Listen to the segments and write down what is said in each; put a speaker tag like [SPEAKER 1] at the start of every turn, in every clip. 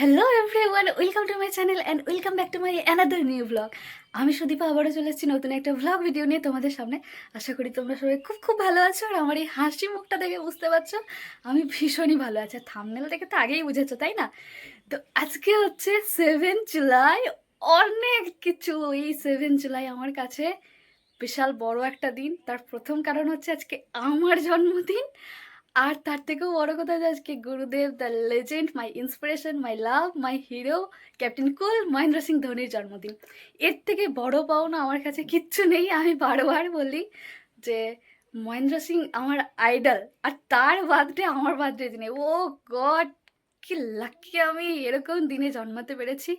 [SPEAKER 1] Hello everyone, welcome to my channel and welcome back to my another new blog. আমি সুদীপা আবারও চলে এসেছি নতুন একটা ব্লগ ভিডিও নিয়ে তোমাদের সামনে। আশা করি তোমরা সবাই খুব খুব ভালো আছো, আর আমার এই হাসি মুখটা দেখে বুঝতে পারছো আমি ভীষণই ভালো আছি। থাম্বনেল দেখে তো আগেই বুঝেছো, তাই না? তো আজকে হচ্ছে 7 জুলাই। অনেক কিছু, এই 7 জুলাই আমার কাছে বিশাল বড় একটা দিন। তার প্রথম কারণ হচ্ছে আজকে আমার জন্মদিন, আর তার থেকেও বড় কথা যে আজকে গুরুদেব, the legend, my inspiration, my love, my hero, captain কুল মহেন্দ্র সিং ধোনির জন্মদিন। এর থেকে বড় পাওনা আমার কাছে কিচ্ছু নেই। আমি বারবার বলি যে মহেন্দ্র সিং আমার আইডল, আর তার বার্থডে আমার বার্থডে দিনে। ও গড, কি লাকি আমি এরকম দিনে জন্মাতে পেরেছি।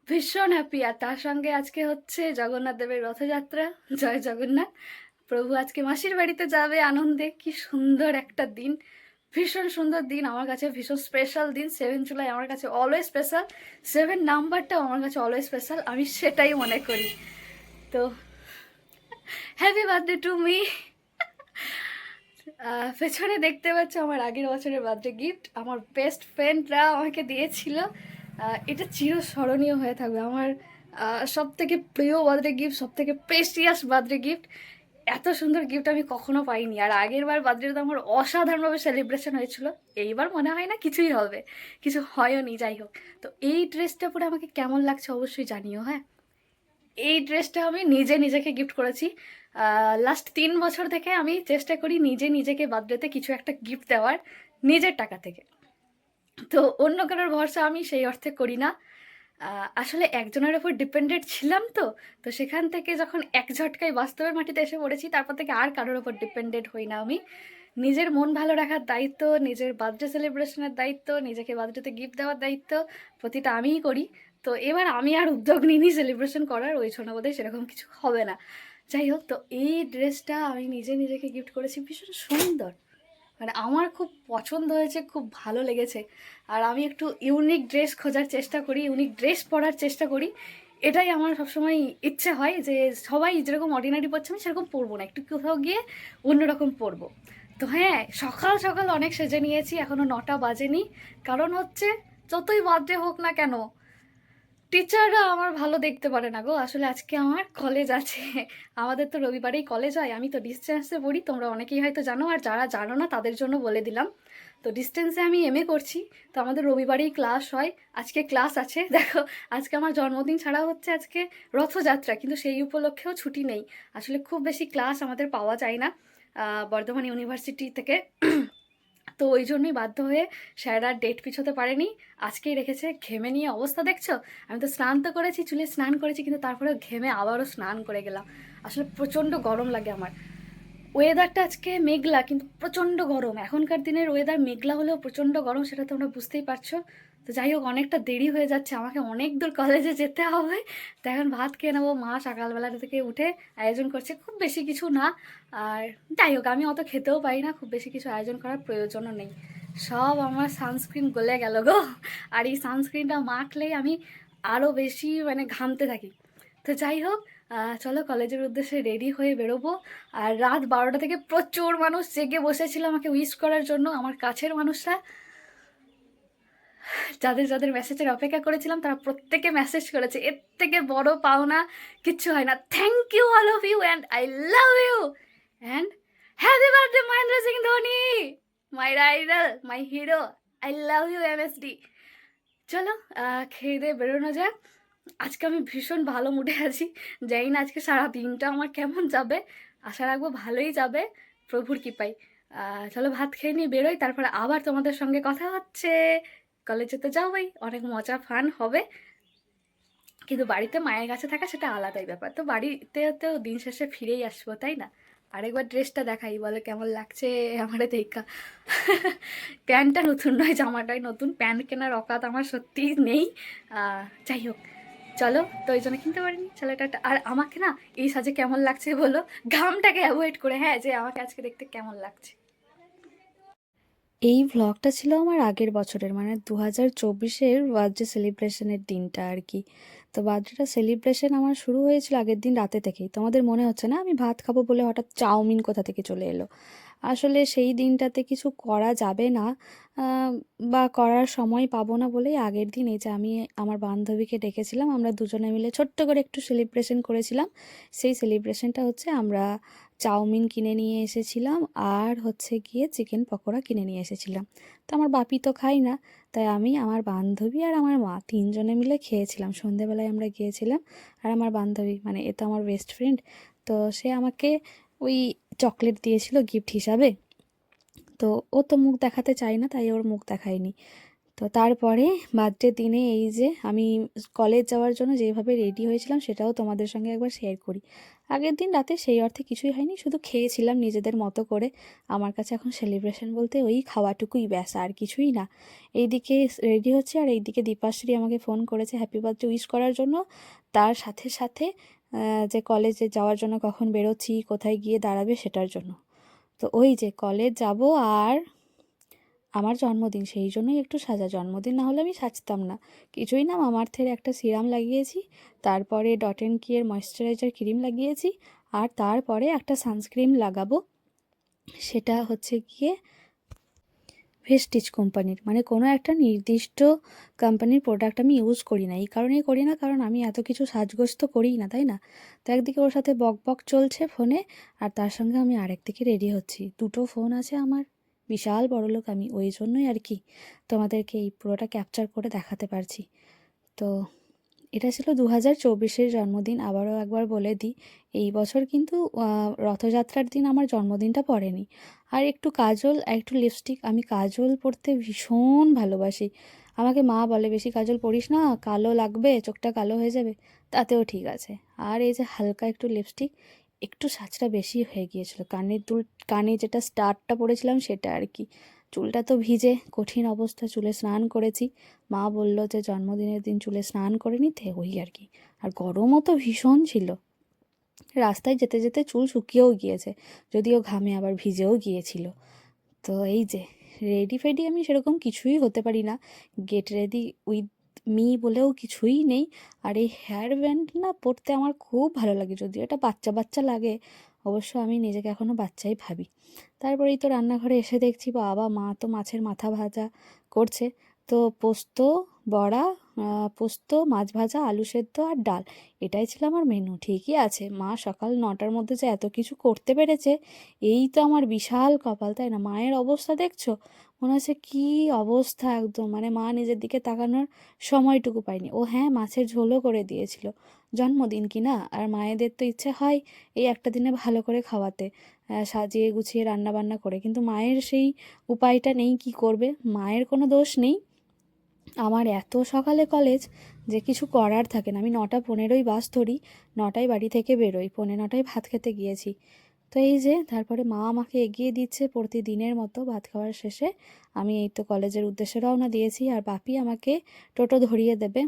[SPEAKER 1] ভীষণ হ্যাপি। আর তার সঙ্গে আজকে হচ্ছে জগন্নাথ দেবের রথযাত্রা। জয় জগন্নাথ। প্রভু আজকে মাসির বাড়িতে যাবে আনন্দে। কি সুন্দর একটা দিন, ভীষণ সুন্দর দিন আমার কাছে, ভীষণ স্পেশাল দিন। 7 জুলাই আমার কাছে অলওয়েজ স্পেশাল। 7 নাম্বারটাও আমার কাছে অলওয়েজ স্পেশাল, আমি সেটাই মনে করি। তো হ্যাপি বার্থডে টু মি। পেছনে দেখতে পাচ্ছ আমার আগের বছরের বার্থডে গিফট, আমার বেস্ট ফ্রেন্ডরা আমাকে দিয়েছিল। এটা চিরস্মরণীয় হয়ে থাকবে আমার সব থেকে প্রিয় বার্থডে গিফট, সব থেকে প্রেসিয়াস বার্থডে গিফট। এত সুন্দর গিফট আমি কখনো পাইনি। আর আগের বার বার্থডেতে আমার অসাধারণভাবে সেলিব্রেশন হয়েছিল। এইবার মনে হয় না কিছুই হবে, কিছু হয়নি। যাই হোক, তো এই ড্রেসটা পরে আমাকে কেমন লাগছে অবশ্যই জানিও, হ্যাঁ। এই ড্রেসটা আমি নিজে নিজেকে গিফট করেছি। লাস্ট 3 বছর থেকে আমি চেষ্টা করি নিজে নিজেকে বার্থডেতে কিছু একটা গিফট দেওয়ার, নিজের টাকা থেকে। তো অন্য কারোর ভরসা আমি সেই অর্থে করি না। আসলে একজনের ওপর ডিপেন্ডেন্ট ছিলাম। তো তো সেখান থেকে যখন এক ঝটকায় বাস্তবের মাটিতে এসে পড়েছি, তারপর থেকে আর কারোর ওপর ডিপেন্ডেন্ট হই না আমি। নিজের মন ভালো রাখার দায়িত্ব, নিজের বার্থডে সেলিব্রেশনের দায়িত্ব, নিজেকে বার্থডেতে গিফট দেওয়ার দায়িত্ব প্রতিটা আমিই করি। তো এবার আমি আর উদ্যোগ নিইনি সেলিব্রেশন করার, ওই ছোটো বোধহয় সেরকম কিছু হবে না। যাই হোক, তো এই ড্রেসটা আমি নিজে নিজেকে গিফট করেছি, ভীষণ সুন্দর। মানে আমার খুব পছন্দ হয়েছে, খুব ভালো লেগেছে। আর আমি একটু ইউনিক ড্রেস খোঁজার চেষ্টা করি, ইউনিক ড্রেস পরার চেষ্টা করি। এটাই আমার সবসময় ইচ্ছে হয় যে সবাই যেরকম অর্ডিনারি পরছে আমি সেরকম পরবো না, একটু কোথাও গিয়ে অন্যরকম পরবো। তো হ্যাঁ, সকাল সকাল অনেক সেজে নিয়েছি, এখনও 9টা বাজেনি। কারণ হচ্ছে যতই বার্থডে হোক না কেন, টিচাররা আমার ভালো দেখতে পারে না গো। আসলে আজকে আমার কলেজ আছে। আমাদের তো রবিবারেই কলেজ হয়। আমি তো ডিস্টেন্সে পড়ি, তোমরা অনেকেই হয়তো জানো, আর যারা জানো না তাদের জন্য বলে দিলাম। তো ডিস্টেন্সে আমি এমএ করছি। তো আমাদের রবিবারেই ক্লাস হয়। আজকে ক্লাস আছে। দেখো, আজকে আমার জন্মদিন ছাড়া হচ্ছে আজকে রথযাত্রা, কিন্তু সেই উপলক্ষেও ছুটি নেই। আসলে খুব বেশি ক্লাস আমাদের পাওয়া যায় না বর্ধমান ইউনিভার্সিটি থেকে। তো ওই জন্যই বাধ্য হয়ে স্যার আর ডেট পিছোতে পারেনি, আজকেই রেখেছে। ঘেমে নিয়ে অবস্থা দেখছো। আমি তো স্নান তো করেছি, চুলে স্নান করেছি, কিন্তু তারপরেও ঘেমে আবারও স্নান করে গেলাম। আসলে প্রচণ্ড গরম লাগে আমার। ওয়েদারটা আজকে মেঘলা, কিন্তু প্রচণ্ড গরম। এখনকার দিনের ওয়েদার মেঘলা হলেও প্রচণ্ড গরম, সেটা তোমরা বুঝতেই পারছো। তো যাই হোক, অনেকটা দেরি হয়ে যাচ্ছে, আমাকে অনেক দূর কলেজে যেতে হবে। তো এখন ভাত খেয়ে নেবো। মা সকালবেলা থেকে উঠে আয়োজন করছে, খুব বেশি কিছু না। আর যাই হোক, আমি অত খেতেও পারি না, খুব বেশি কিছু আয়োজন করার প্রয়োজনও নেই। সব আমার সানস্ক্রিন গলে গেল গো। আর এই সানস্ক্রিনটা মাখলেই আমি আরও বেশি মানে ঘামতে থাকি। তো যাই হোক, চলো কলেজের উদ্দেশ্যে রেডি হয়ে বেরোবো। আর রাত 12টা থেকে প্রচুর মানুষ জেগে বসেছিল আমাকে উইশ করার জন্য, আমার কাছের মানুষরা। যাদের যাদের মেসেজের অপেক্ষা করেছিলাম তারা প্রত্যেকে মেসেজ করেছে। এর থেকে বড় পাওনা কিচ্ছু হয় না। Thank you all of you and I love you and happy birthday Mahendra Singh Dhoni, my idol, my hero. I love you MSD. চলো খেয়ে দিয়ে বেরোনো যাক। আজকে আমি ভীষণ ভালো মুডে আছি। জানি না আজকে সারা দিনটা আমার কেমন যাবে, আশা রাখবো ভালোই যাবে প্রভুর কৃপায়। চলো ভাত খেয়ে নিয়ে বেরোই, তারপরে আবার তোমাদের সঙ্গে কথা হচ্ছে। কলেজে তো যাবোই, অনেক মজা ফান হবে, কিন্তু বাড়িতে মায়ের কাছে থাকা সেটা আলাদাই ব্যাপার। তো বাড়িতে তো দিন শেষে ফিরেই আসবো, তাই না? আরেকবার ড্রেসটা দেখাই, বলে কেমন লাগছে আমারে দেখা। প্যান্টটা নতুন নয়, জামাটাই নতুন। প্যান্ট কেনার অকাত আমার সত্যিই নেই। যাই হোক, চলো। তো ওই জন্য কিনতে পারিনি। চলো এটা। আর আমাকে না এই সাজে কেমন লাগছে বলো, ঘামটাকে অ্যাভয়েড করে, হ্যাঁ, যে আমাকে আজকে দেখতে কেমন লাগছে।
[SPEAKER 2] এই ভ্লগটা ছিল আমার আগের বছরের, মানে 2024-এর বার্থডে সেলিব্রেশনের দিনটা আর কি। তো বার্থডেটা সেলিব্রেশন আমার শুরু হয়েছিল আগের দিন রাতে থেকেই। তোমাদের মনে হচ্ছে না আমি ভাত খাবো বলে হঠাৎ চাউমিন কোথা থেকে চলে এলো? আসলে সেই দিনটাতে কিছু করা যাবে না, আহ, বা করার সময় পাবো না বলেই আগের দিন এই যে আমি আমার বান্ধবীকে ডেকেছিলাম, আমরা দুজনে মিলে ছোট্ট করে একটু সেলিব্রেশন করেছিলাম। সেই সেলিব্রেশনটা হচ্ছে আমরা চাউমিন কিনে নিয়ে এসেছিলাম আর হচ্ছে গিয়ে চিকেন পকোড়া কিনে নিয়ে এসেছিলাম। তো আমার বাপি তো খাই না, তাই আমি, আমার বান্ধবী আর আমার মা তিনজনে মিলে খেয়েছিলাম। সন্ধেবেলায় আমরা গিয়েছিলাম, আর আমার বান্ধবী মানে এ তো আমার বেস্ট ফ্রেন্ড, তো সে আমাকে ওই চকলেট দিয়েছিল গিফট হিসাবে। তো ও তো মুখ দেখাতে চায় না, তাই ওর মুখ দেখায়নি। তো তারপরে বার্থডে দিনে এই যে আমি কলেজ যাওয়ার জন্য যেভাবে রেডি হয়েছিলাম সেটাও তোমাদের সঙ্গে একবার শেয়ার করি। আগের দিন রাতে সেই অর্থে কিছুই হয়নি, শুধু খেয়েছিলাম নিজেদের মতো করে। আমার কাছে এখন সেলিব্রেশন বলতে ওই খাওয়াটুকুই, ব্যাস আর কিছুই না। এইদিকে রেডি হচ্ছে আর এইদিকে দীপাশ্রী আমাকে ফোন করেছে হ্যাপি বার্থডে উইশ করার জন্য। তার সাথে সাথে যে কলেজে যাওয়ার জন্য কখন বেরোচ্ছি, কোথায় গিয়ে দাঁড়াবে সেটার জন্য। তো ওই যে কলেজ যাব, আর আমার জন্মদিন সেই জন্যই একটু সাজা, জন্মদিন না হলে আমি সাজতাম না। কিছুই না, মামাআর্থের একটা সিরাম লাগিয়েছি, তারপরে ডট অ্যান্ড কি এর ময়েশ্চারাইজার ক্রিম লাগিয়েছি, আর তারপরে একটা সানস্ক্রিন লাগাবো। সেটা হচ্ছে গিয়ে ভেস্টিজ কোম্পানির, মানে কোনো একটা নির্দিষ্ট কোম্পানির প্রোডাক্ট আমি ইউজ করি না। এই কারণেই করি না কারণ আমি এত কিছু সাজগোজ তো করিই না, তাই না? তো একদিকে ওর সাথে বক বক চলছে ফোনে, আর তার সঙ্গে আমি আরেকদিকে রেডি হচ্ছি। দুটো ফোন আছে আমার, বিশাল বড়লোক আমি, ওই জন্যই আর কি তোমাদেরকে এই পুরোটা ক্যাপচার করে দেখাতে পারছি। তো এটা ছিল 2024-এর জন্মদিন। আবারও একবার বলে দিই, এই বছর কিন্তু রথযাত্রার দিন আমার জন্মদিনটা পড়েনি। আর একটু কাজল আর একটু লিপস্টিক, আমি কাজল পরতে ভীষণ ভালোবাসি। আমাকে মা বলে বেশি কাজল পরিস না, কালো লাগবে, চোখটা কালো হয়ে যাবে। তাতেও ঠিক আছে। আর এই যে হালকা একটু লিপস্টিক, একটু সাজটা বেশি হয়ে গিয়েছিল, কানের দুল, কানে যেটা স্টারটা পরেছিলাম সেটা আর কি। চুলটা তো ভিজে, কঠিন অবস্থা, চুলে স্নান করেছি। মা বলল যে জন্মদিনের দিন চুলে স্নান করে নিতে, ওই আর কি। আর গরমও তো ভীষণ ছিল, রাস্তায় যেতে যেতে চুল শুকিয়েও গিয়েছে, যদিও ঘামে আবার ভিজেও গিয়েছিল। তো এই যে রেডি ফেডি আমি সেরকম কিছুই হতে পারি না, গেট রেডি উইথ মি বলেও কিছুই নেই। আর এই হেয়ার ব্যান্ড না পরতে আমার খুব ভালো লাগে, যদিও এটা বাচ্চা বাচ্চা লাগে, অবশ্য আমি নিজেকে এখনও বাচ্চাই ভাবি। তারপরেই তো রান্নাঘরে এসে দেখছি বাবা মা তো মাছের মাথা ভাজা করছে। তো পোস্ত, বড়া, পোস্ত, মাছ ভাজা, আলু সেদ্ধ আর ডাল, এটাই ছিল আমার মেনু। ঠিকই আছে, মা সকাল 9টার মধ্যে যে এত কিছু করতে পেরেছে, এই তো আমার বিশাল কপাল, তাই না? মায়ের অবস্থা দেখছো, মনে হচ্ছে কি অবস্থা একদম, মানে মা নিজের দিকে তাকানোর সময়টুকু পায়নি। ও হ্যাঁ, মাছের ঝোলও করে দিয়েছিল, জন্মদিন কি না, আর মায়েদের তো ইচ্ছে হয় এই একটা দিনে ভালো করে খাওয়াতে, সাজিয়ে গুছিয়ে রান্না বান্না করে, কিন্তু মায়ের সেই উপায়টা নেই, কি করবে, মায়ের কোনো দোষ নেই। আমার এত সকালে কলেজ যে কিছু করার থাকে না। আমি 9টা 15ই বাস ধরি, 9টায় বাড়ি থেকে বেরোই, 9:45 ভাত খেতে গিয়েছি। তো এই যে তারপরে মা আমাকে এগিয়ে দিচ্ছে প্রতিদিনের মতো, ভাত খাওয়ার শেষে আমি এই তো কলেজের উদ্দেশ্যে রওনা দিয়েছি, আর বাপি আমাকে টোটো ধরিয়ে দেবে।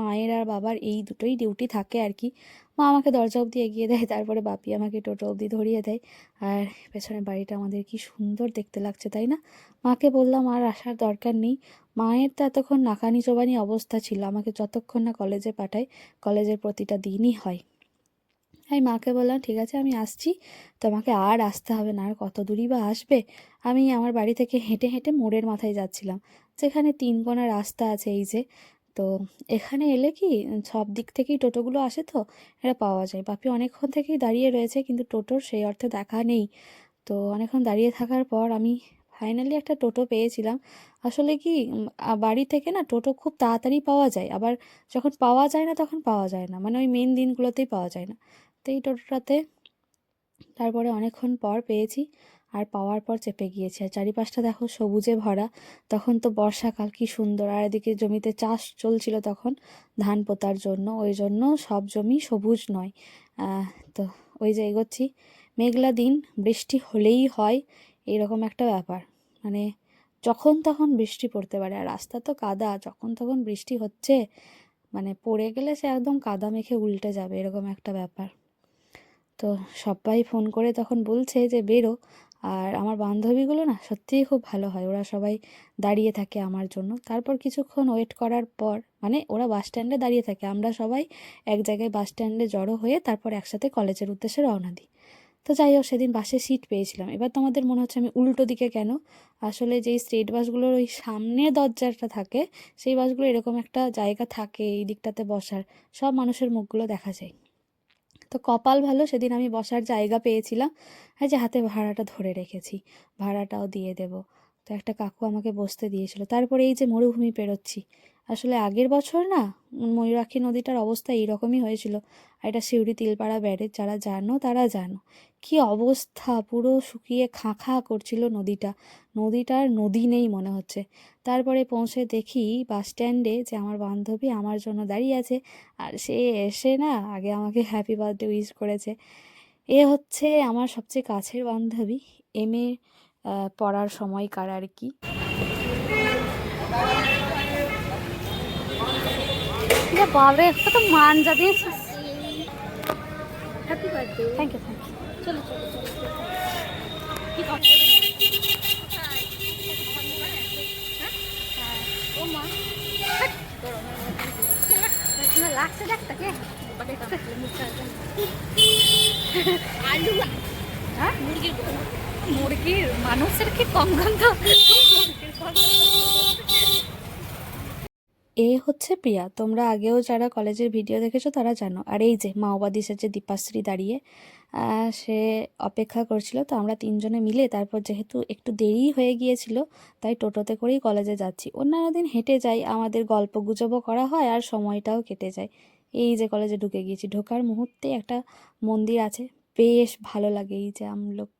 [SPEAKER 2] মায়ের আর বাবার এই দুটোই ডিউটি থাকে আর কি। মা আমাকে দরজা অবধি এগিয়ে দেয়, তারপরে বাপি আমাকে টোটো অবধি ধরিয়ে দেয়। আর পেছনের বাড়িটা আমাদের কি সুন্দর দেখতে লাগছে, তাই না? মাকে বললাম আর আসার দরকার নেই। মায়ের তো এতক্ষণ নাকানি চোবানি অবস্থা ছিল, আমাকে যতক্ষণ না কলেজে পাঠায়, কলেজের প্রতিটা দিনই হয়। আমি মাকে বললাম ঠিক আছে আমি আসছি, তোমাকে আর আসতে হবে না, আর কত দূরই বা আসবে। আমি আমার বাড়ি থেকে হেঁটে হেঁটে মোড়ের মাথায় যাচ্ছিলাম, যেখানে 3 কোণা রাস্তা আছে এই যে। তো এখানে এলে কি সব দিক থেকেই টোটোগুলো আসে, তো এটা পাওয়া যায়। বাপি অনেকক্ষণ থেকেই দাঁড়িয়ে রয়েছে, কিন্তু টোটোর সেই অর্থে দেখা নেই। তো অনেকক্ষণ দাঁড়িয়ে থাকার পর আমি ফাইনালি একটা টোটো পেয়েছিলাম। আসলে কি বাড়ি থেকে না টোটো খুব তাড়াতাড়ি পাওয়া যায়, আবার যখন পাওয়া যায় না তখন পাওয়া যায় না, মানে ওই মেন দিনগুলোতেই পাওয়া যায় না। তো এই টোটোটাতে তারপরে অনেকক্ষণ পর পেয়েছি, আর পাওয়ার পর চেপে গিয়েছি। আর চারিপাশটা দেখো সবুজে ভরা, তখন তো বর্ষাকাল, কি সুন্দর। আর এদিকে জমিতে চাষ চলছিল তখন, ধান পোতার জন্য, ওই জন্য সব জমি সবুজ নয়। তো ওই যে এগোচ্ছি, মেঘলা দিন, বৃষ্টি হলেই হয় এইরকম একটা ব্যাপার, মানে যখন তখন বৃষ্টি পড়তে পারে। আর রাস্তা তো কাদা, যখন তখন বৃষ্টি হচ্ছে, মানে পড়ে গেলে সে একদম কাদা মেখে উল্টে যাবে, এরকম একটা ব্যাপার। তো সবাই ফোন করে তখন বলছে যে বেরো। আর আমার বান্ধবীগুলো না সত্যিই খুব ভালো হয়, ওরা সবাই দাঁড়িয়ে থাকে আমার জন্য। তারপর কিছুক্ষণ ওয়েট করার পর, মানে ওরা বাস স্ট্যান্ডে দাঁড়িয়ে থাকে, আমরা সবাই এক জায়গায় বাস স্ট্যান্ডে জড়ো হয়ে তারপর একসাথে কলেজের উদ্দেশ্যে রওনা দিই। তো তো যাই হোক, সেদিন বাসে সিট পেয়েছিলাম। এবার তোমাদের মনে হচ্ছে আমি উল্টো দিকে কেন, আসলে যেই স্টেট বাসগুলোর ওই সামনে দরজাটা থাকে, সেই বাসগুলো এরকম একটা জায়গা থাকে এই দিকটাতে বসার, সব মানুষের মুখগুলো দেখা যায়। তো কপাল ভালো, সেদিন আমি বসার জায়গা পেয়েছিলাম, আর যে হাতে ভাড়াটা ধরে রেখেছি, ভাড়াটাও দিয়ে দেব। তো একটা কাকু আমাকে বসতে দিয়েছিল। তারপরে এই যে মরুভূমি পেরোচ্ছি, আসলে আগের বছর না ময়ূরাক্ষী নদীটার অবস্থা এইরকমই হয়েছিল। আর এটা সিউড়ি তিলপাড়া ব্যারেজ, যারা জানো তারা জানো কি অবস্থা, পুরো শুকিয়ে খাঁ খাঁ করছিল নদীটা, নদীটার নদী নেই মনে হচ্ছে। তারপরে পৌঁছে দেখি বাস স্ট্যান্ডে যে আমার বান্ধবী আমার জন্য দাঁড়িয়ে আছে, আর সে এসে না আগে আমাকে হ্যাপি বার্থডে উইশ করেছে। এ হচ্ছে আমার সবচেয়ে কাছের বান্ধবী, এমএ পড়ার সময়কার আর কি।
[SPEAKER 1] বাবরে কত মান জানিয়েছিস। Happy birthday.
[SPEAKER 2] Thank you, thank you.
[SPEAKER 1] চলো চলো চলো। কি কথা? ও মা, লাগছে দেখ তাকে। আলু, হ্যাঁ মুরগির মানুষের কি কম গন্ধ।
[SPEAKER 2] এ হচ্ছে প্রিয়া, তোমরা আগেও যারা কলেজের ভিডিও দেখেছো তারা জানো। আর এই যে মাওবাদী সেজে দীপাশ্রী দাঁড়িয়ে, সে অপেক্ষা করছিল। তো আমরা তিনজনে মিলে তারপর যেহেতু একটু দেরি হয়ে গিয়েছিল, তাই টোটোতে করেই কলেজে যাচ্ছি। অন্যান্য দিন হেঁটে যাই, আমাদের গল্প গুজবও করা হয় আর সময়টাও কেটে যায়। এই যে কলেজে ঢুকে গিয়েছি, ঢোকার মুহূর্তে একটা মন্দির আছে, বেশ ভালো লাগে। এই যে হামলোক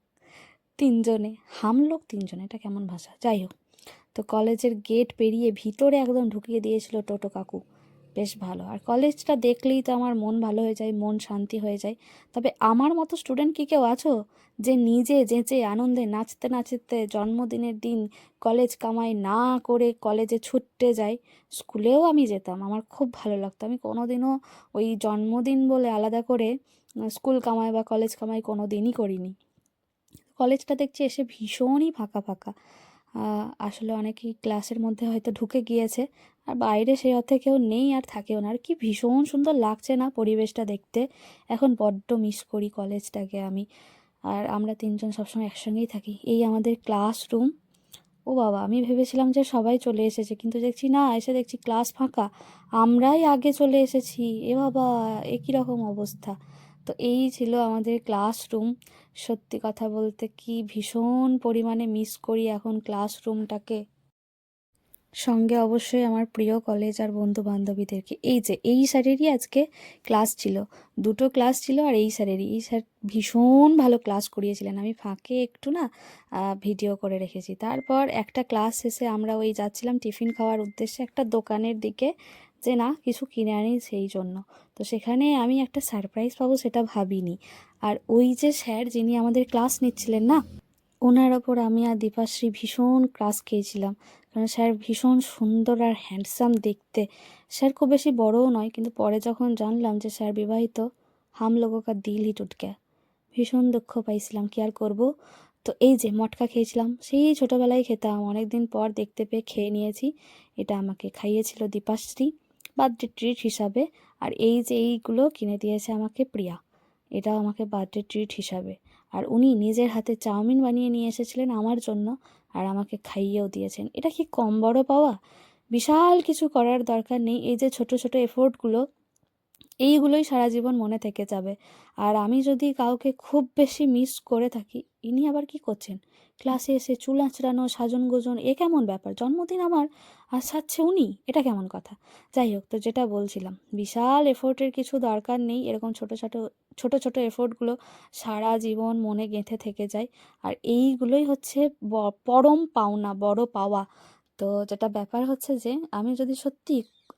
[SPEAKER 2] তিনজনে, এটা কেমন ভাষা, যাই হোক। তো কলেজের গেট পেরিয়ে ভিতরে একদম ঢুকিয়ে দিয়েছিল টোটো কাকু, বেশ ভালো। আর কলেজটা দেখলেই তো আমার মন ভালো হয়ে যায়, মন শান্তি হয়ে যায়। তবে আমার মতো স্টুডেন্ট কি কেউ আছো যে নিজে যেচে আনন্দে নাচতে নাচতে জন্মদিনের দিন কলেজ কামাই না করে কলেজে ছুটতে যায়? স্কুলেও আমি যেতাম, আমার খুব ভালো লাগতো। আমি কোনোদিনও ওই জন্মদিন বলে আলাদা করে স্কুল কামাই বা কলেজ কামাই কোনো দিনই করিনি। কলেজটা দেখছি এসে ভীষণই ফাঁকা ফাঁকা। আসলে অনেকেই ক্লাসের মধ্যে হয়তো ঢুকে গিয়েছে, আর বাইরে সেই অর্থে কেউ নেই আর থাকেও না। আর কি ভীষণ সুন্দর লাগছে না পরিবেশটা দেখতে। এখন বড্ড মিস করি কলেজটাকে আমি। আর আমরা তিনজন সবসময় একসঙ্গেই থাকি। এই আমাদের ক্লাসরুম। ও বাবা, আমি ভেবেছিলাম যে সবাই চলে এসেছে, কিন্তু দেখছি না, এসে দেখছি ক্লাস ফাঁকা, আমরাই আগে চলে এসেছি। এ বাবা, এ কীরকম অবস্থা! তো এই ছিল আমাদের ক্লাসরুম। সত্যি কথা বলতে কি ভীষণ পরিমাণে মিস করি এখন ক্লাসরুমটাকে। সঙ্গে অবশ্যই আমার প্রিয় কলেজ আর বন্ধু বান্ধবীদেরকে। এই যে এই স্যারেরই আজকে ক্লাস ছিল, দুটো ক্লাস ছিল, আর এই স্যারেরই, এই স্যার ভীষণ ভালো ক্লাস করিয়েছিলেন। আমি ফাঁকে একটু না ভিডিও করে রেখেছি। তারপর একটা ক্লাস শেষে আমরা ওই যাচ্ছিলাম টিফিন খাওয়ার উদ্দেশ্যে একটা দোকানের দিকে, যে না কিছু কিনে আনি সেই জন্য। তো সেখানে আমি একটা সারপ্রাইজ পাবো সেটা ভাবিনি। আর ওই যে স্যার যিনি আমাদের ক্লাস নিচ্ছিলেন না, ওনার ওপর আমি আর দীপাশ্রী ভীষণ ক্রাশ খেয়েছিলাম। কারণ স্যার ভীষণ সুন্দর আর হ্যান্ডসাম দেখতে। স্যার খুব বেশি বড়ও নয়, কিন্তু পরে যখন জানলাম যে স্যার বিবাহিত, হাম লোগো কা দিল হি টুট গয়া। ভীষণ দুঃখ পাইছিলাম, কি আর করব। তো এই যে মটকা খেয়েছিলাম, সেই ছোটোবেলায় খেতাম, অনেক দিন পর দেখতে পেয়ে খেয়ে নিয়েছি। এটা আমাকে খাইয়েছিল দীপাশ্রী বার্থডে ট্রিট হিসাবে। আর এই যে এইগুলো কিনে দিয়েছে আমাকে প্রিয়া, এটা আমাকে বার্থডে ট্রিট হিসাবে। আর উনি নিজের হাতে চাউমিন বানিয়ে নিয়ে এসেছিলেন আমার জন্য, আর আমাকে খাইয়েও দিয়েছেন। এটা কি কম বড় পাওয়া? বিশাল কিছু করার দরকার নেই, এই যে ছোট ছোট এফোর্টগুলো, এইগুলোই সারা জীবন মনে থেকে যাবে। আর আমি যদি কাউকে খুব বেশি মিস করে থাকি, ইনি আবার কি করছেন ক্লাসে এসে চুল আঁচড়ানো, সাজন গোজন, এ কেমন ব্যাপার? জন্মদিন আমার আর সাজছে উনি, এটা কেমন কথা? যাই হোক, তো যেটা বলছিলাম, বিশাল এফোর্টের কিছু দরকার নেই, এরকম ছোট ছোট ছোট ছোট এফোর্টগুলো সারা জীবন মনে গেঁথে থেকে যায়। আর এইগুলোই হচ্ছে পরম পাওনা, বড় পাওয়া। তো যেটা ব্যাপার হচ্ছে যে আমি যদি সত্যি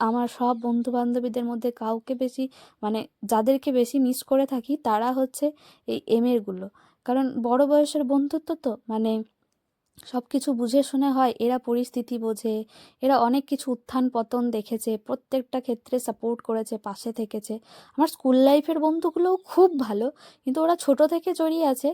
[SPEAKER 2] আমার সব বন্ধু বান্ধবীদের মধ্যে কাউকে বেশি, মানে যাদেরকে বেশি মিস করে থাকি, তারা হচ্ছে এই এমেরগুলো। কারণ বড় বয়সের বন্ধুত্ব তো মানে সব কিছু বুঝে শুনে হয়, এরা পরিস্থিতি বোঝে, এরা অনেক কিছু উত্থান পতন দেখেছে, প্রত্যেকটা ক্ষেত্রে সাপোর্ট করেছে, পাশে থেকেছে। আমার স্কুল লাইফের বন্ধুগুলোও খুব ভালো, কিন্তু ওরা ছোট থেকে জড়িয়ে আছে,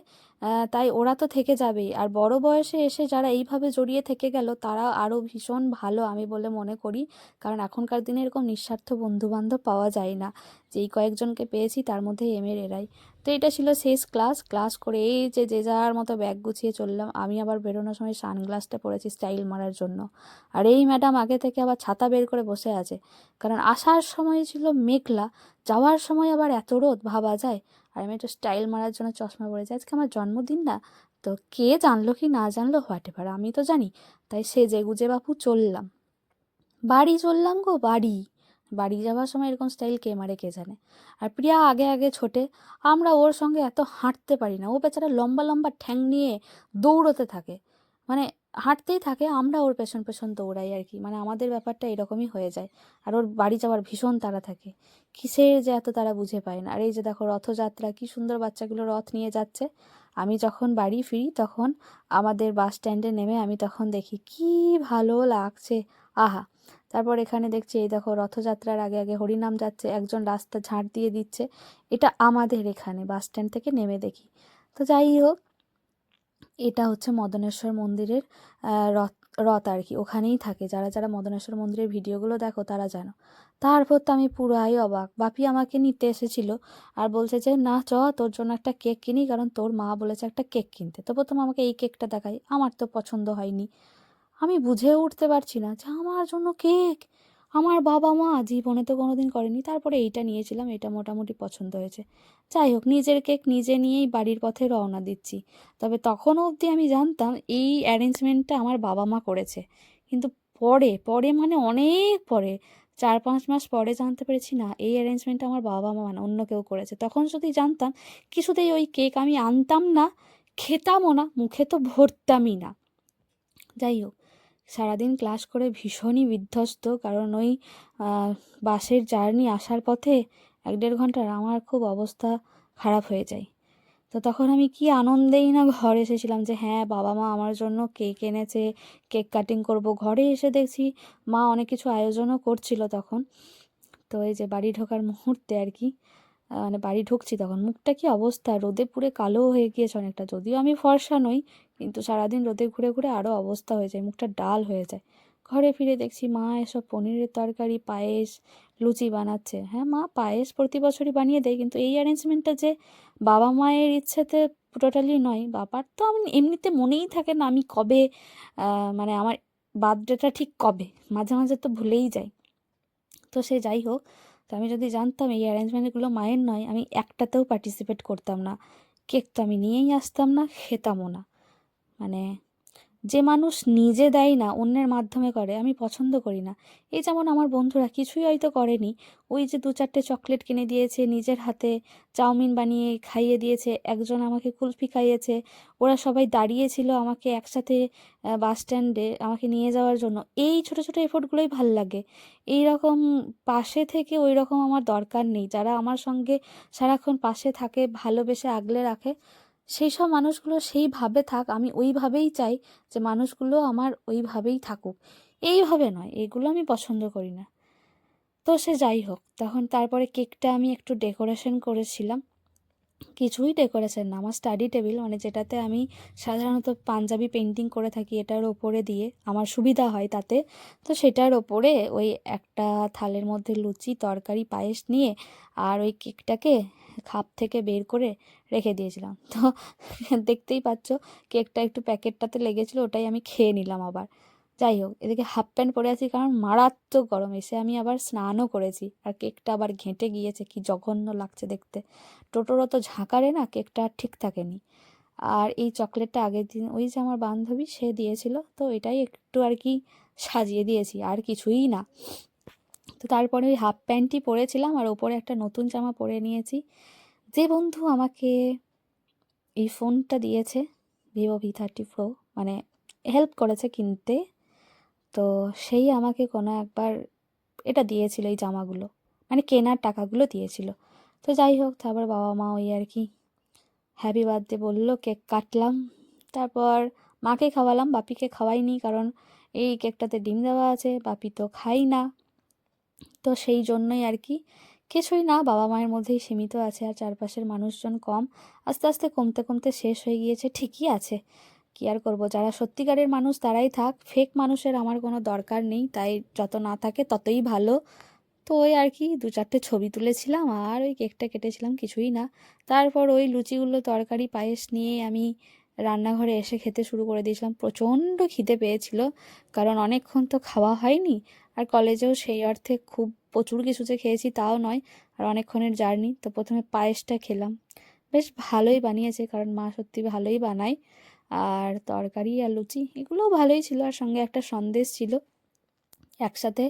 [SPEAKER 2] তাই ওরা তো থেকে যাবেই। আর বড় বয়সে এসে যারা এইভাবে জড়িয়ে থেকে গেল তারা আরও ভীষণ ভালো আমি বলে মনে করি। কারণ এখনকার দিনে এরকম নিঃস্বার্থ বন্ধুবান্ধব পাওয়া যায় না। যেই কয়েকজনকে পেয়েছি তার মধ্যে এমের এরাই। তো এটা ছিল শেষ ক্লাস করে এই যে যে যার মতো ব্যাগ গুছিয়ে চললাম। আমি আবার বেরোনোর সময় সানগ্লাসটা পরেছি স্টাইল মারার জন্য। আর এই ম্যাডাম আগে থেকে আবার ছাতা বের করে বসে আছে, কারণ আসার সময় ছিল মেঘলা, যাওয়ার সময় আবার এত রোদ ভাবা যায়। আর আমি একটু স্টাইল মারার জন্য চশমা পরেছি। আজকে আমার জন্মদিন না, তো কে জানলো কি না জানলো হোয়াট এভার, আমি তো জানি। তাই সেজে গুজে বাপু চললাম, বাড়ি চললাম গো বাড়ি। বাড়ি যাওয়ার সময় এরকম স্টাইল কে মারে কে জানে। আর প্রিয়া আগে আগে ছোটে, আমরা ওর সঙ্গে এত হাঁটতে পারি না। ও বেচারা লম্বা লম্বা ঠ্যাং নিয়ে দৌড়তে থাকে, মানে হাঁটতেই থাকে, আমরা ওর পেছন পেছন দৌড়াই আর কি। মানে আমাদের ব্যাপারটা এরকমই হয়ে যায়। আর ওর বাড়ি যাওয়ার ভীষণ তাড়া থাকে, কিসের যে এত তাড়া বুঝে পায় না। আর এই যে দেখো রথযাত্রা, কি সুন্দর বাচ্চাগুলো রথ নিয়ে যাচ্ছে। আমি যখন বাড়ি ফিরি তখন আমাদের বাস স্ট্যান্ডে নেমে আমি তখন দেখি কি ভালো লাগছে, আহা। তারপর এখানে দেখছি এই দেখো রথযাত্রার আগে আগে হরিনাম যাচ্ছে, একজন রাস্তা ঝাড় দিয়ে দিচ্ছে। এটা আমাদের এখানে বাস স্ট্যান্ড থেকে নেমে দেখি। তো যাই হোক, এটা হচ্ছে মদনেশ্বর মন্দিরের রথ রথ আর কি, ওখানেই থাকে। যারা যারা মদনেশ্বর মন্দিরের ভিডিওগুলো দেখো তারা জানো। তারপর তো আমি পুরাই অবাক, বাপি আমাকে নিতে এসেছিল আর বলছে যে না চ তোর জন্য একটা কেক কিনি, কারণ তোর মা বলেছে একটা কেক কিনতে। তো প্রথম আমাকে এই কেকটা দেখাই, আমার তো পছন্দ হয়নি। আমি বুঝে উঠতে পারছি না যে আমার জন্য কেক, আমার বাবা মা জীবনে তো কোনোদিন করেনি। তারপরে এইটা নিয়েছিলাম, এটা মোটামুটি পছন্দ হয়েছে। যাই হোক, নিজের কেক নিজে নিয়েই বাড়ির পথে রওনা দিচ্ছি। তবে তখনও অবধি আমি জানতাম এই অ্যারেঞ্জমেন্টটা আমার বাবা মা করেছে, কিন্তু পরে পরে মানে অনেক পরে, 4-5 মাস পরে জানতে পেরেছি না, এই অ্যারেঞ্জমেন্টটা আমার বাবা মা মানে অন্য কেউ করেছে। তখন যদি জানতাম, কিছুতেই ওই কেক আমি আনতাম না, খেতামও না, মুখে তো ভরতামই না। যাই হোক, সারাদিন ক্লাস করে ভীষণই বিধ্বস্ত, কারণ ওই বাসের জার্নি আসার পথে 1-1.5 ঘন্টার আমার খুব অবস্থা খারাপ হয়ে যায়। তো তখন আমি কি আনন্দেই না ঘরে এসেছিলাম যে হ্যাঁ বাবা মা আমার জন্য কেক এনেছে, কেক কাটিং করব। ঘরে এসে দেখছি মা অনেক কিছু আয়োজনও করছিল তখন। তো এই যে বাড়ি ঢোকার মুহূর্তে আর কি, মানে বাড়ি ঢুকছি তখন মুখটা কি অবস্থা, রোদে পুড়ে কালো হয়ে গিয়েছে অনেকটা। যদিও আমি ফর্সা নই, কিন্তু সারাদিন রোদে ঘুরে ঘুরে আরও অবস্থা হয়ে যায়, মুখটা ডাল হয়ে যায়। ঘরে ফিরে দেখছি মা এসব পনিরের তরকারি, পায়েস, লুচি বানাচ্ছে। হ্যাঁ, মা পায়েস প্রতি বছরই বানিয়ে দেয়, কিন্তু এই অ্যারেঞ্জমেন্টটা যে বাবা মায়ের ইচ্ছেতে টোটালি নয়। বাবার তো আমি এমনিতে মনেই থাকে না আমি কবে, মানে আমার বার্থডেটা ঠিক কবে, মাঝে মাঝে তো ভুলেই যাই। তো সে যাই হোক, তো আমি যদি জানতাম এই অ্যারেঞ্জমেন্টগুলো মায়ের নয়, আমি একটাতেও পার্টিসিপেট করতাম না। কেক তো আমি নিয়েই আসতাম না, খেতামও না। মানে যে মানুষ নিজে দেয় না অন্যের মাধ্যমে করে, আমি পছন্দ করি না। এই যেমন আমার বন্ধুরা কিছুই হয়তো করেনি, ওই যে 2-4টে চকলেট কিনে দিয়েছে, নিজের হাতে চাউমিন বানিয়ে খাইয়ে দিয়েছে, একজন আমাকে কুলফি খাইয়েছে, ওরা সবাই দাঁড়িয়েছিল আমাকে একসাথে বাস স্ট্যান্ডে আমাকে নিয়ে যাওয়ার জন্য। এই ছোট ছোট এফোর্টগুলোই ভাল লাগে। এই রকম পাশে থেকে ওই রকম আমার দরকার নেই। যারা আমার সঙ্গে সারাক্ষণ পাশে থাকে, ভালোবেসে আগলে রাখে, সেই সব মানুষগুলো সেইভাবে থাক, আমি ওইভাবেই চাই যে মানুষগুলো আমার ওইভাবেই থাকুক। এইভাবে নয়, এগুলো আমি পছন্দ করি না। তো সে যাই হোক, তখন তারপরে কেকটা আমি একটু ডেকোরেশন করেছিলাম। কিছুই ডেকোরেশন না, আমার স্টাডি টেবিল, মানে যেটাতে আমি সাধারণত পাঞ্জাবি পেন্টিং করে থাকি, এটার ওপরে দিয়ে আমার সুবিধা হয় তাতে। তো সেটার ওপরে ওই একটা থালের মধ্যে লুচি, তরকারি, পায়েস নিয়ে আর ওই কেকটাকে খাপ থেকে বের করে রেখে দিয়েছিলাম। তো দেখতেই পাচ্ছ, কেকটা একটু প্যাকেটটাতে লেগেছিলো, ওটাই আমি খেয়ে নিলাম আবার। যাই হোক, এদিকে হাফ প্যান্ট পরে আছি কারণ মারাত্মক গরম। এসে আমি আবার স্নানও করেছি, আর কেকটা আবার ঘেঁটে গিয়েছে, কি জঘন্য লাগছে দেখতে। টোটোর অত ঝাঁকারে না কেকটা আর ঠিক থাকেনি। আর এই চকলেটটা আগের দিন ওই যে আমার বান্ধবী সে দিয়েছিল, তো এটাই একটু আর কি সাজিয়ে দিয়েছি, আর কিছুই না। তো তারপরে ওই হাফ প্যান্টই পরেছিলাম আর ওপরে একটা নতুন জামা পরে নিয়েছি। যে বন্ধু আমাকে এই ফোনটা দিয়েছে, Vivo V30 Pro, মানে হেল্প করেছে কিনতে, তো সেই আমাকে কোনো একবার এটা দিয়েছিল, এই জামাগুলো মানে কেনার টাকাগুলো দিয়েছিল। তো যাই হোক, তারপর বাবা মা ওই আর কি হ্যাপি বার্থডে বললো, কেক কাটলাম। তারপর মাকে খাওয়ালাম, বাপিকে খাওয়াইনি, কারণ এই কেকটাতে ডিম দেওয়া আছে, বাপি তো খাই না। তো সেই জন্যই আর কি কিছুই না, বাবা মায়ের মধ্যেই সীমিত আছে, আর চারপাশের মানুষজন কম, আস্তে আস্তে কমতে কমতে শেষ হয়ে গিয়েছে। ঠিকই আছে, কি আর করব, যারা সত্যিকারের মানুষ তারাই থাক, ফেক মানুষের আমার কোনো দরকার নেই, তাই যত না থাকে ততই ভালো। তো ওই আর কি 2-4টে ছবি তুলেছিলাম আর ওই কেকটা কেটেছিলাম, কিছুই না। তারপর ওই লুচিগুলো তরকারি পায়েস নিয়ে আমি রান্নাঘরে এসে খেতে শুরু করে দিয়েছিলাম। প্রচণ্ড খিদে পেয়েছিল, কারণ অনেকক্ষণ তো খাওয়া হয়নি, আর কলেজেও সেই অর্থে খুব প্রচুর কিছু যে খেয়েছি তাও নয়, আর অনেকক্ষণের জার্নি। তো প্রথমে পায়েসটা খেলাম, বেশ ভালোই বানিয়েছে, কারণ মা সত্যি ভালোই বানায়। আর তরকারি আর লুচি এগুলোও ভালোই ছিল, আর সঙ্গে একটা সন্দেশ ছিল। একসাথে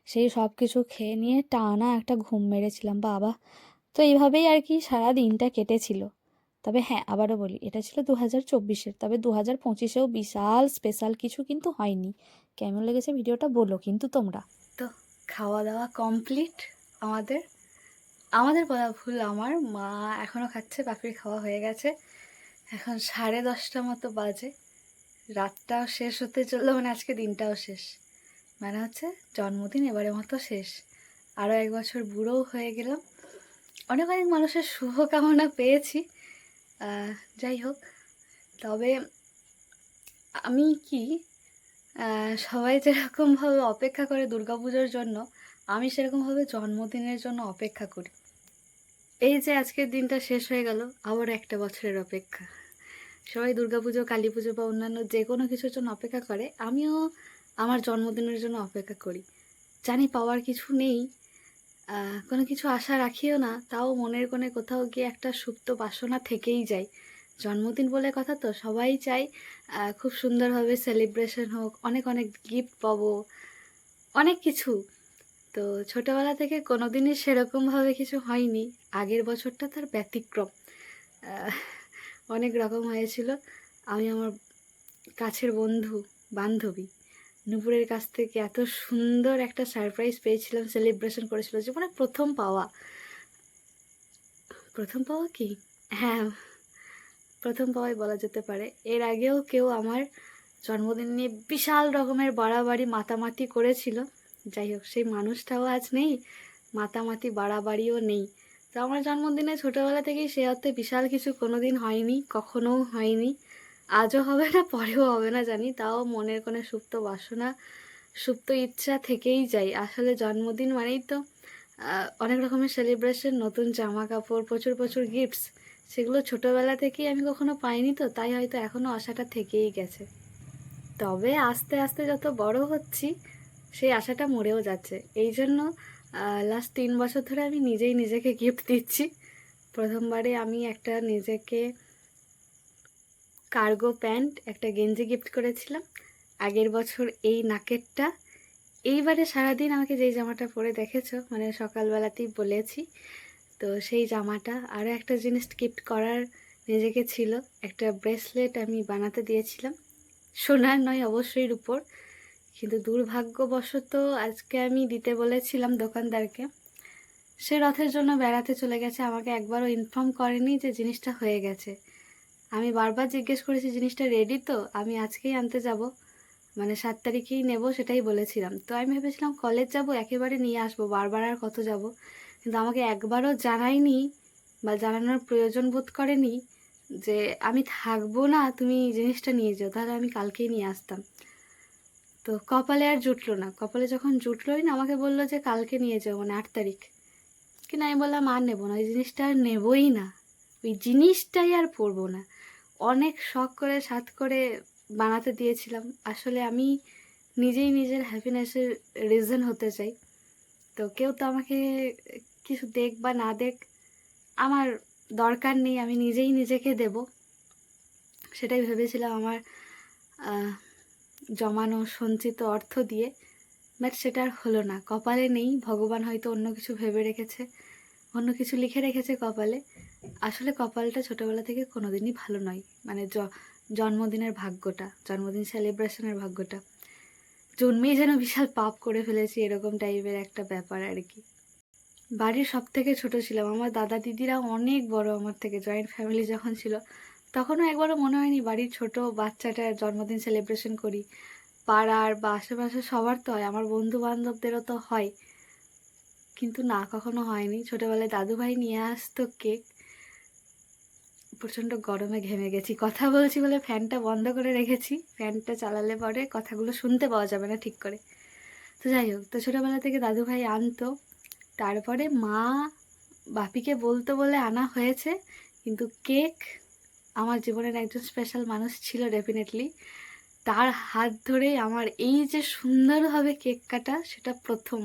[SPEAKER 2] সেই সব কিছু খেয়ে নিয়ে টানা একটা ঘুম মেরেছিলাম বাবা। তো এইভাবেই আর কি সারা দিনটা কেটেছিল। তবে হ্যাঁ, আবারও বলি, এটা ছিল 2024-এর, তবে 2025-এও বিশাল স্পেশাল কিছু কিন্তু হয়নি। কেমন লেগেছে ভিডিওটা বলো কিন্তু তোমরা।
[SPEAKER 1] তো খাওয়া দাওয়া কমপ্লিট আমাদের। আমাদের বলা ভুল, আমার মা এখনও খাচ্ছে, বাপির খাওয়া হয়ে গেছে। এখন 10:30 মতো বাজে, রাতটাও শেষ হতে চললো, মানে আজকে দিনটাও শেষ। মানে হচ্ছে জন্মদিন এবারের মতো শেষ, আরও 1 বছর বুড়োও হয়ে গেলাম। অনেক অনেক মানুষের শুভকামনা পেয়েছি, যাই হোক। তবে আমি কি, সবাই যেরকমভাবে অপেক্ষা করে দুর্গাপুজোর জন্য, আমি সেরকমভাবে জন্মদিনের জন্য অপেক্ষা করি। এই যে আজকের দিনটা শেষ হয়ে গেল, আবার একটা বছরের অপেক্ষা। সবাই দুর্গাপুজো, কালী পুজো বা অন্যান্য যে কোনো কিছুর জন্য অপেক্ষা করে, আমিও আমার জন্মদিনের জন্য অপেক্ষা করি। জানি পাওয়ার কিছু নেই, কোনো কিছু আশা রাখিও না, তাও মনের কোণে কোথাও গিয়ে একটা সুপ্ত বাসনা থেকেই যায়। জন্মদিন বলে কথা তো, সবাই চাই খুব সুন্দরভাবে সেলিব্রেশন হোক, অনেক অনেক গিফট পাবো, অনেক কিছু। তো ছোটবেলা থেকে কোনোদিনই সেরকমভাবে কিছু হয়নি। আগের বছরটা তার ব্যতিক্রম, আহ, অনেক রকম হয়েছিল। আমি আমার কাছের বন্ধু, বান্ধবী নুপুরের কাছ থেকে এত সুন্দর একটা সারপ্রাইজ পেয়েছিলাম, সেলিব্রেশন করেছিল, জীবনে প্রথম পাওয়া। প্রথম পাওয়া কি, হ্যাঁ, প্রথম পাওয়াই বলা যেতে পারে। এর আগেও কেউ আমার জন্মদিন নিয়ে বিশাল রকমের বাড়াবাড়ি মাতামাতি করেছিল, যাই হোক সেই মানুষটাও আজ নেই, মাতামাতি বাড়াবাড়িও নেই। তো আমার জন্মদিনে ছোটোবেলা থেকেই সে অর্থে বিশাল কিছু কোনোদিন হয়নি, কখনোও হয়নি, আজও হবে না, পরেও হবে না জানি, তাও মনের কোনো সুপ্ত বাসনা, সুপ্ত ইচ্ছা থেকেই যায়। আসলে জন্মদিন মানেই তো অনেক রকমের সেলিব্রেশন, নতুন জামা কাপড়, প্রচুর প্রচুর গিফটস, সেগুলো ছোটোবেলা থেকেই আমি কখনো পাইনি, তো তাই হয়তো এখনও আশাটা থেকেই গেছে। তবে আস্তে আস্তে যত বড় হচ্ছি, সেই আশাটা মরেও যাচ্ছে। এই জন্য লাস্ট 3 বছর ধরে আমি নিজেই নিজেকে গিফট দিচ্ছি। প্রথমবারে আমি একটা নিজেকে কার্গো প্যান্ট, একটা গেঞ্জি গিফট করেছিলাম। আগের বছর এই নাকেরটা। এইবারে সারাদিন আমাকে যেই জামাটা পরে দেখেছো, মানে সকালবেলাতেই বলেছি, তো সেই জামাটা। আরও একটা জিনিস গিফট করার নিজেকে ছিল, একটা ব্রেসলেট আমি বানাতে দিয়েছিলাম, সোনার নয় অবশ্যই রূপোর। কিন্তু দুর্ভাগ্যবশত আজকে আমি দিতে বলেছিলাম দোকানদারকে, সে রথের জন্য বেড়াতে চলে গেছে, আমাকে একবারও ইনফর্ম করেনি যে জিনিসটা হয়ে গেছে। আমি বারবার জিজ্ঞেস করেছি জিনিসটা রেডি তো, আমি আজকেই আনতে যাব, মানে 7 তারিখেই নেব সেটাই বলেছিলাম। তো আমি ভেবেছিলাম কলেজ যাব একেবারে নিয়ে আসবো, বারবার আর কত যাব। কিন্তু আমাকে একবারও জানায়নি বা জানানোর প্রয়োজন বোধ করেনি যে আমি থাকবো না, তুমি জিনিসটা নিয়ে যাও, তাহলে আমি কালকেই নিয়ে আসতাম। তো কপালে আর জুটলো না, কপালে যখন জুটলোই না, আমাকে বললো যে কালকে নিয়ে যাও, মানে 8 তারিখ। কিন্তু আমি বললাম আর নেবো না, ওই জিনিসটা আর নেবই না, ওই জিনিসটাই আর পরবো না। অনেক শখ করে সাধ করে বানাতে দিয়েছিলাম। আসলে আমি নিজেই নিজের হ্যাপিনেসের রিজন হতে চাই। তো কেউ তো আমাকে কিছু দেখ বা না দেখ, আমার দরকার নেই, আমি নিজেই নিজেকে দেব, সেটাই ভেবেছিলাম আমার আহ, জমানো সঞ্চিত অর্থ দিয়ে। বাট সেটা আর হলো না, কপালে নেই। ভগবান হয়তো অন্য কিছু ভেবে রেখেছে, অন্য কিছু লিখে রেখেছে কপালে। আসলে কপালটা ছোটোবেলা থেকে কোনোদিনই ভালো নয়, মানে জন্মদিনের ভাগ্যটা, জন্মদিন সেলিব্রেশনের ভাগ্যটা জন্মেই যেন বিশাল পাপ করে ফেলেছি, এরকম টাইপের একটা ব্যাপার আর কি। বাড়ির সব থেকে ছোট ছিলাম, আমার দাদা দিদিরা অনেক বড় আমার থেকে, জয়েন্ট ফ্যামিলি যখন ছিল তখনও একবারও মনে হয়নি বাড়ির ছোট বাচ্চাটার জন্মদিন সেলিব্রেশন করি। পাড়ার বা আশেপাশে সবার তো হয়, আমার বন্ধু বান্ধবদেরও তো হয়, কিন্তু না, কখনো হয়নি। ছোটোবেলায় দাদুভাই নিয়ে আসতো কেক, প্রচণ্ড গরমে ঘেমে গেছি। কথা বলছি বলে ফ্যানটা বন্ধ করে রেখেছি, ফ্যানটা চালালে পরে কথাগুলো শুনতে পাওয়া যাবে না ঠিক করে। তো যাই হোক, তো ছোটোবেলা থেকে দাদুভাই আনতো, তারপরে মা বাপিকে বলতো বলে আনা হয়েছে। কিন্তু কেক আমার জীবনের একজন স্পেশাল মানুষ ছিল ডেফিনেটলি, তার হাত ধরেই আমার এই যে সুন্দরভাবে কেক কাটা, সেটা প্রথম।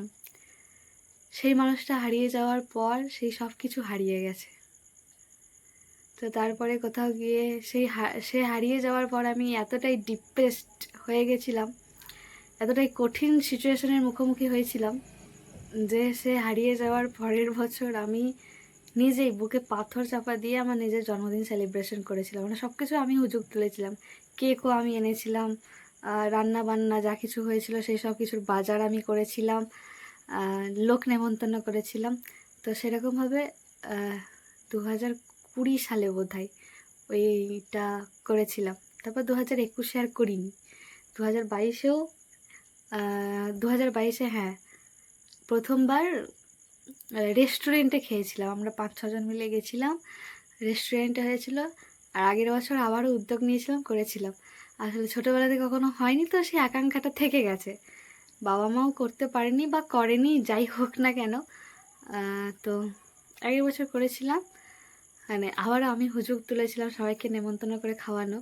[SPEAKER 1] সেই মানুষটা হারিয়ে যাওয়ার পর সেই সব কিছু হারিয়ে গেছে। তো তারপরে কোথাও গিয়ে সে হারিয়ে যাওয়ার পর আমি এতটাই ডিপ্রেসড হয়ে গেছিলাম, এতটাই কঠিন সিচুয়েশনের মুখোমুখি হয়েছিলাম যে সে হারিয়ে যাওয়ার পরের বছর আমি নিজেই বুকে পাথর চাপা দিয়ে আমার নিজের জন্মদিন সেলিব্রেশন করেছিলাম। মানে সব কিছু আমি হুজুগ তুলেছিলাম, কেকও আমি এনেছিলাম, রান্না বান্না যা কিছু হয়েছিল সেই সব কিছুর বাজার আমি করেছিলাম, লোক নেমন্তন্ন করেছিলাম। তো সেরকমভাবে 2020 সালে বোধহয় ওইটা করেছিলাম। তারপর 2021-এ আর করিনি। 2022-এও 2022-এ হ্যাঁ প্রথমবার রেস্টুরেন্টে খেয়েছিলাম। আমরা 5-6 জন মিলে গেছিলাম, রেস্টুরেন্টে হয়েছিল। আর আগের বছর আবারও উদ্যোগ নিয়েছিলাম, করেছিলাম। আসলে ছোটোবেলাতে কখনো হয়নি, তো সেই আকাঙ্ক্ষাটা থেকে গেছে। বাবা মাও করতে পারেনি বা করেনি, যাই হোক না কেন। তো আগের বছর করেছিলাম, মানে আবারও আমি হুজুগ তুলেছিলাম সবাইকে নেমন্তন্ন করে খাওয়ানো।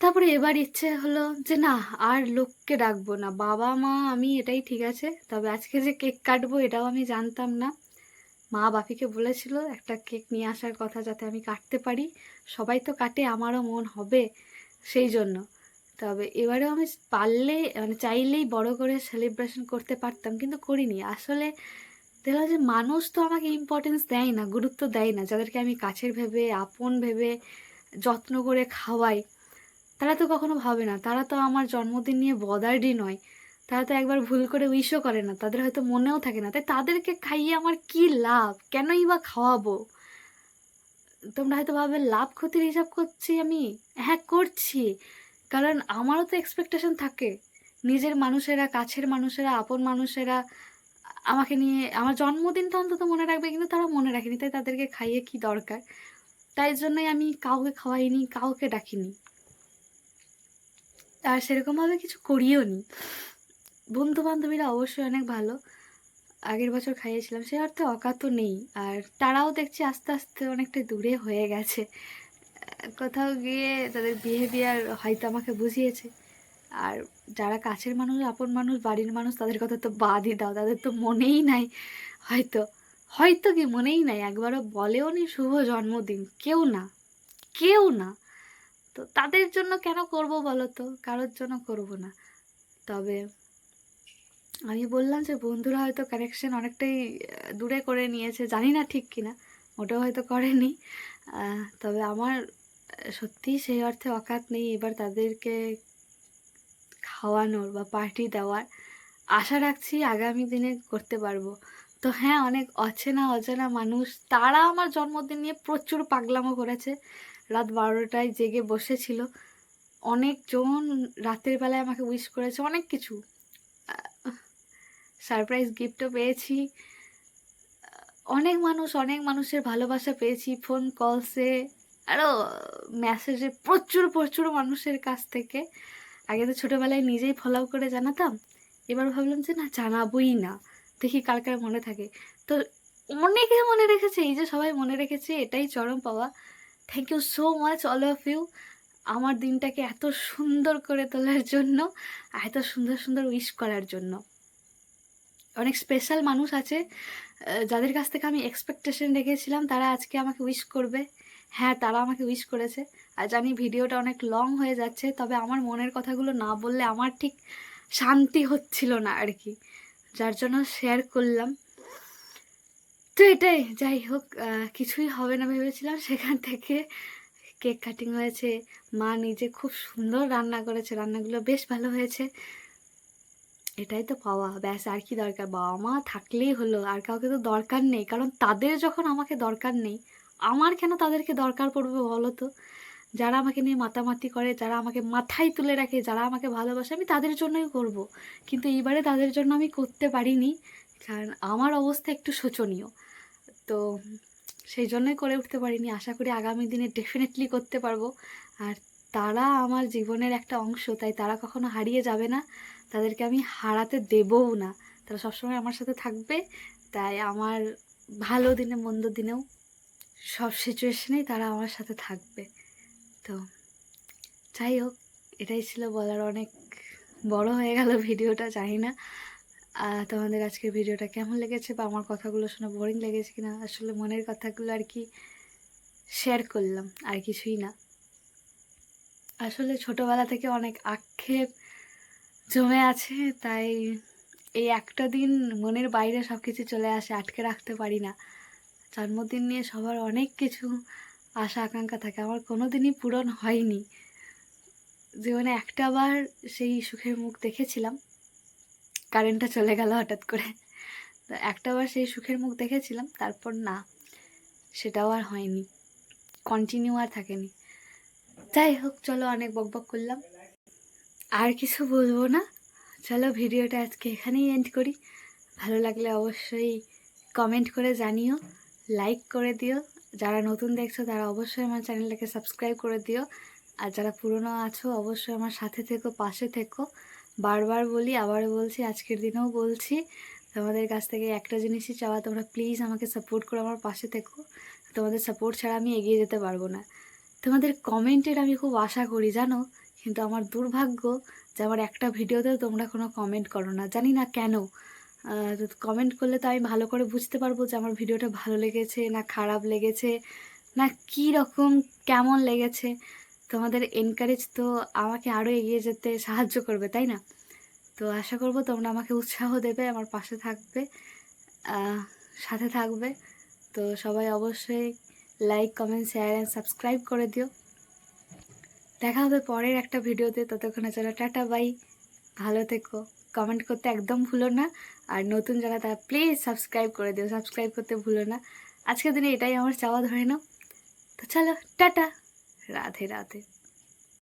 [SPEAKER 1] তারপরে এবার ইচ্ছে হলো যে না, আর লোককে ডাকবো না, বাবা মা আমি এটাই ঠিক আছে। তবে আজকে যে কেক কাটবো এটাও আমি জানতাম না। মা বাপিকে বলেছিল একটা কেক নিয়ে আসার কথা, যাতে আমি কাটতে পারি। সবাই তো কাটে, আমারও মন হবে সেই জন্য। তবে এবারেও আমি পারলে মানে চাইলেই বড় করে সেলিব্রেশন করতে পারতাম, কিন্তু করিনি। আসলে দেখলাম যে মানুষ তো আমাকে ইম্পর্টেন্স দেয় না, গুরুত্ব দেয় না। যাদেরকে আমি কাছের ভেবে, আপন ভেবে, যত্ন করে খাওয়াই, তারা তো কখনো ভাবে না। তারা তো আমার জন্মদিন নিয়ে বদার্ডই নয়, তারা তো একবার ভুল করে উইশও করে না, তাদের হয়তো মনেও থাকে না। তাই তাদেরকে খাইয়ে আমার কি লাভ, কেনই বা খাওয়াবো? তোমরা হয়তো ভাবে লাভ ক্ষতির হিসাব করছি আমি। হ্যাঁ করছি, কারণ আমারও তো এক্সপেকটেশন থাকে। নিজের মানুষেরা, কাছের মানুষেরা, আপন মানুষেরা আমাকে নিয়ে আমার জন্মদিনটা অন্তত মনে রাখবে, কিন্তু তারা মনে রাখেনি। তাই তাদেরকে খাইয়ে কি দরকার? তাই জন্যই আমি কাউকে খাওয়াইনি, কাউকে ডাকিনি, আর সেরকমভাবে কিছু করিও নি। বন্ধু বান্ধবীরা অবশ্যই অনেক ভালো, আগের বছর খাইয়েছিলাম, সে অর্থে অকাতও নেই। আর তারাও দেখছি আস্তে আস্তে অনেকটা দূরে হয়ে গেছে। কোথাও গিয়ে তাদের বিহেভিয়ার হয়তো আমাকে বুঝিয়েছে। আর যারা কাছের মানুষ, আপন মানুষ, বাড়ির মানুষ, তাদের কথা তো বাদই দাও, তাদের তো মনেই নাই। হয়তো হয়তো কি মনেই নাই, একবারও বলেও নি শুভ জন্মদিন, কেউ না, কেউ না। তো তাদের জন্য কেন করব বলো তো? কারোর জন্য করব না। তবে আমি বললাম যে বন্ধুরা হয়তো কানেকশন অনেকটাই দূরে করে নিয়েছে, জানি না ঠিক কিনা, ওটাও হয়তো করেনি। তবে আমার সত্যিই সেই অর্থে অকাত নেই এবার তাদেরকে খাওয়ানোর বা পার্টি দেওয়ার। আশা রাখছি আগামী দিনে করতে পারবো। তো হ্যাঁ, অনেক অচেনা অজানা মানুষ, তারা আমার জন্মদিন নিয়ে প্রচুর পাগলামো করেছে। রাত 12টায় জেগে বসেছিল, অনেকজন রাতের বেলায় আমাকে উইশ করেছে, অনেক কিছু, সারপ্রাইজ গিফটও পেয়েছি। অনেক মানুষের ভালোবাসা পেয়েছি, ফোন কলসে, আরও মেসেজে, প্রচুর প্রচুর মানুষের কাছ থেকে। আগে তো ছোটোবেলায় নিজেই ফলো করে জানাতাম, এবার ভাবলাম যে না, জানাবোই না, দেখি কার কার মনে থাকে। তো অনেকে মনে রেখেছে, এই যে সবাই মনে রেখেছে, এটাই চরম পাওয়া। Thank you so much all of you, আমার দিনটাকে এত সুন্দর করে তোলার জন্য, এত সুন্দর সুন্দর উইশ করার জন্য। অনেক স্পেশাল মানুষ আছে যাদের কাছ থেকে আমি এক্সপেকটেশন রেখেছিলাম তারা আজকে আমাকে উইশ করবে। হ্যাঁ, তারা আমাকে উইশ করেছে। আর জানি ভিডিওটা অনেক লং হয়ে যাচ্ছে, তবে আমার মনের কথাগুলো না বললে আমার ঠিক শান্তি হচ্ছিল না আর কি, যার জন্য শেয়ার করলাম। তো এটাই, যাই হোক, কিছুই হবে না ভেবেছিলাম, সেখান থেকে কেক কাটিং হয়েছে। মা নিজে খুব সুন্দর রান্না করেছে, রান্নাগুলো বেশ ভালো হয়েছে। এটাই তো পাওয়া, ব্যাস। আর কি দরকার? বাবা মা থাকলেই হলো, আর কাউকে তো দরকার নেই। কারণ তাদের যখন আমাকে দরকার নেই, আমার কেন তাদেরকে দরকার পড়বে বলো তো? যারা আমাকে নিয়ে মাতামাতি করে, যারা আমাকে মাথায় তুলে রাখে, যারা আমাকে ভালোবাসে, আমি তাদের জন্যই করব। কিন্তু এইবারে তাদের জন্য আমি করতে পারিনি, কারণ আমার অবস্থা একটু শোচনীয়। তো সেই জন্যই করে উঠতে পারিনি। আশা করি আগামী দিনে ডেফিনেটলি করতে পারবো। আর তারা আমার জীবনের একটা অংশ, তাই তারা কখনো হারিয়ে যাবে না, তাদেরকে আমি হারাতে দেবও না। তারা সবসময় আমার সাথে থাকবে। তাই আমার ভালো দিনে মন্দ দিনেও সব সিচুয়েশনেই তারা আমার সাথে থাকবে। তো যাই হোক, এটাই ছিল বলার। অনেক বড় হয়ে গেল ভিডিওটা, জানি না তোমাদের আজকের ভিডিওটা কেমন লেগেছে বা আমার কথাগুলো শুনে বোরিং লেগেছে কিনা। আসলে মনের কথাগুলো আর কি শেয়ার করলাম, আর কিছুই না। আসলে ছোটবেলা থেকে অনেক আক্ষেপ জমে আছে, তাই এই একটা দিন মনের বাইরে সব কিছু চলে আসে, আটকে রাখতে পারি না। জন্মদিন নিয়ে সবার অনেক কিছু আশা আকাঙ্ক্ষা থাকে, আমার কোনো দিনই পূরণ হয়নি। জীবনে একটা বার সেই সুখের মুখ দেখেছিলাম, কারেন্টটা চলে গেল হঠাৎ করে। তো একটা বার সেই সুখের মুখ দেখেছিলাম, তারপর না, সেটাও আর হয়নি, কন্টিনিউ আর থাকেনি। যাই হোক, চলো অনেক বকবক করলাম, আর কিছু বলবো না। চলো ভিডিওটা আজকে এখানেই এন্ড করি। ভালো লাগলে অবশ্যই কমেন্ট করে জানিও, লাইক করে দিও। যারা নতুন দেখছো তারা অবশ্যই আমার চ্যানেলটাকে সাবস্ক্রাইব করে দিও। আর যারা পুরনো আছো অবশ্যই আমার সাথে থেকো, পাশে থেকো। বারবার বলি, আবারও বলছি, আজকের দিনেও বলছি, তোমাদের কাছ থেকে একটা জিনিসই চাওয়া, তোমরা প্লিজ আমাকে সাপোর্ট করো, আমার পাশে থেকো। তোমাদের সাপোর্ট ছাড়া আমি এগিয়ে যেতে পারবো না। তোমাদের কমেন্টের আমি খুব আশা করি জানো, কিন্তু আমার দুর্ভাগ্য যে আমার একটা ভিডিওতেও তোমরা কোনো কমেন্ট করো না, জানি না কেন। কমেন্ট করলে তো আমি ভালো করে বুঝতে পারবো যে আমার ভিডিওটা ভালো লেগেছে না খারাপ লেগেছে, না কী রকম কেমন লেগেছে। তোমাদের এনকারেজ তো আমাকে আরও এগিয়ে যেতে সাহায্য করবে, তাই না? তো আশা করবো তোমরা আমাকে উৎসাহ দেবে, আমার পাশে থাকবে, সাথে থাকবে। তো সবাই অবশ্যই like, comment, share and subscribe করে দিও। দেখা হবে পরের একটা ভিডিওতে, ততক্ষণে চলো টাটা বাই, ভালো থেকো। কমেন্ট করতে একদম ভুলো না, আর নতুন যারা তারা প্লিজ সাবস্ক্রাইব করে দিও, সাবস্ক্রাইব করতে ভুলো না। আজকের দিনে এটাই আমার চাওয়া, ধরে নাও। তো চলো টাটা, রাধে রাধে।